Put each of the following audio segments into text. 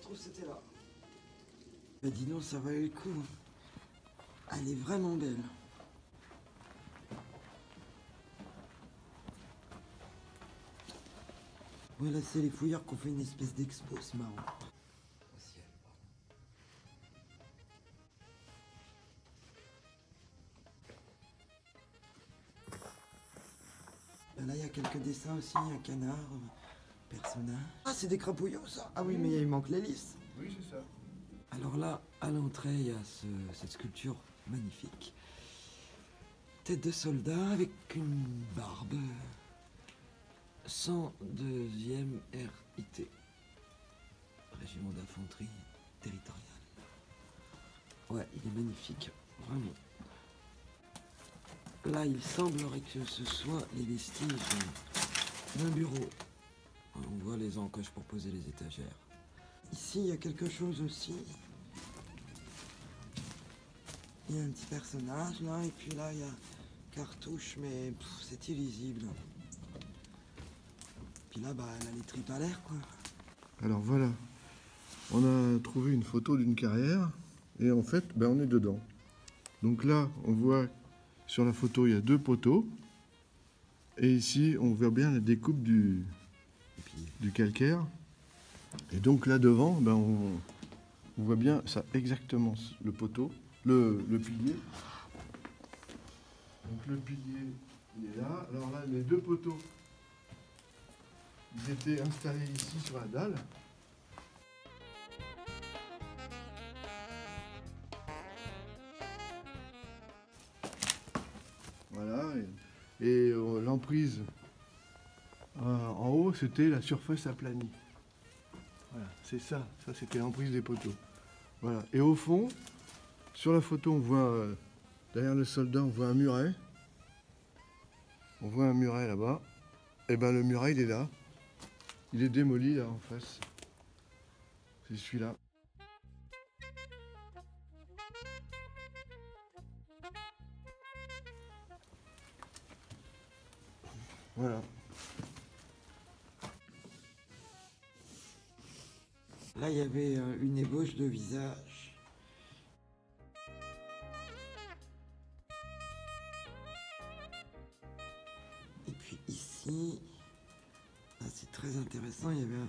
retrouve c'était là. Bah dis donc, ça valait le coup. Elle est vraiment belle. Voilà, c'est les fouilleurs qui ont fait une espèce d'expo, c'est marrant. Là, il y a quelques dessins aussi, un canard, un personnage. Ah, c'est des crapouillots, ça. Ah oui, mais il manque l'hélice. Oui, c'est ça. Alors là, à l'entrée, il y a cette sculpture magnifique. Tête de soldat avec une barbe. 102e RIT. Régiment d'infanterie territoriale. Ouais, il est magnifique, vraiment. Là, il semblerait que ce soit les vestiges d'un bureau. On voit les encoches pour poser les étagères. Ici, il y a quelque chose aussi. Il y a un petit personnage là, et puis là, il y a cartouche, mais c'est illisible. Puis là, bah, elle a les tripes à l'air, quoi. Alors voilà, on a trouvé une photo d'une carrière, et en fait, ben, on est dedans. Donc là, on voit sur la photo, il y a 2 poteaux. Et ici, on voit bien la découpe du calcaire. Et donc là devant, ben, on voit bien ça exactement, le poteau, le pilier. Donc le pilier, il est là. Alors là, les 2 poteaux, ils étaient installés ici sur la dalle. Voilà. Et l'emprise en haut, c'était la surface aplanie. Voilà, c'est ça. Ça, c'était l'emprise des poteaux. Voilà. Et au fond, sur la photo, on voit, derrière le soldat, on voit un muret. On voit un muret là-bas. Et ben le muret, il est là. Il est démoli, là, en face. C'est celui-là. Voilà. Là, il y avait une ébauche de visage. Et puis ici, là, c'est très intéressant, il y avait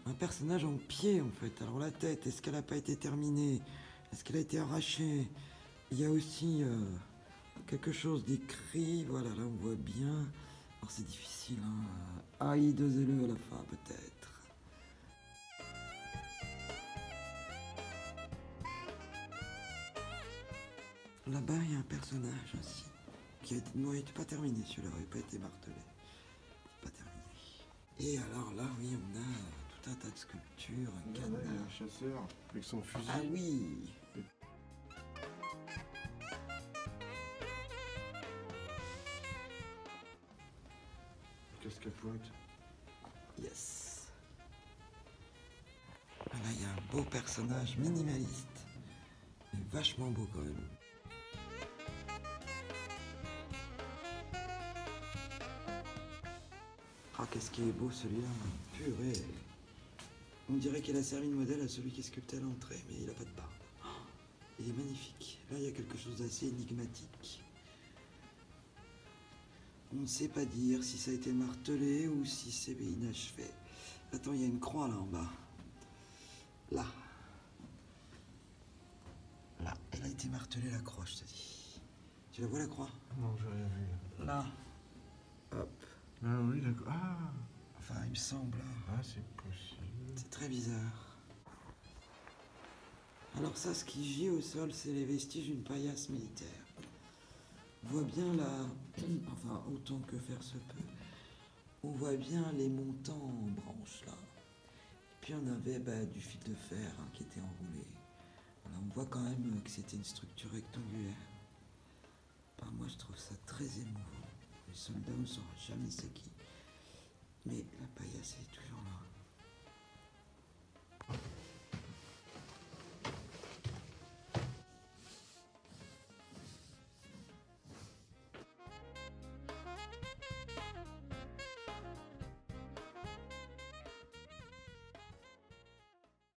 un personnage en pied, en fait. Alors la tête, est-ce qu'elle n'a pas été terminée? Est-ce qu'elle a été arrachée? Il y a aussi quelque chose d'écrit. Voilà, là, on voit bien. Alors c'est difficile, hein. AI2LE à la fin, peut-être. Là-bas, il y a un personnage aussi. Qui a été... Non, il n'était pas terminé, celui-là, il n'avait pas été martelé. Pas terminé. Et alors là, oui, on a tout un tas de sculptures, un canard. Il y a un chasseur avec son fusil. Ah oui! Casque à pointe. Yes! Là, il y a un beau personnage minimaliste. Mais vachement beau quand même. Ah, qu'est-ce qui est beau celui-là, purée. On dirait qu'il a servi de modèle à celui qui est sculpté à l'entrée, mais il n'a pas de barbe. Oh, il est magnifique. Là, il y a quelque chose d'assez énigmatique. On ne sait pas dire si ça a été martelé ou si c'est inachevé. Attends, il y a une croix là en bas. Là. Là, elle a été martelée la croix, je te dis. Tu la vois la croix? Non, j'ai rien vu. Là. Hop. Ah oui, d'accord. Ah, Enfin, il me semble. ah c'est possible. C'est très bizarre. Alors ça, ce qui gît au sol, c'est les vestiges d'une paillasse militaire. On voit bien là, enfin autant que faire se peut, on voit bien les montants en branches là. Et puis on avait du fil de fer qui était enroulé. Voilà, on voit quand même que c'était une structure rectangulaire. Enfin, moi je trouve ça très émouvant. Les soldats, on ne saura jamais c'est qui. Mais la paillasse est toujours là.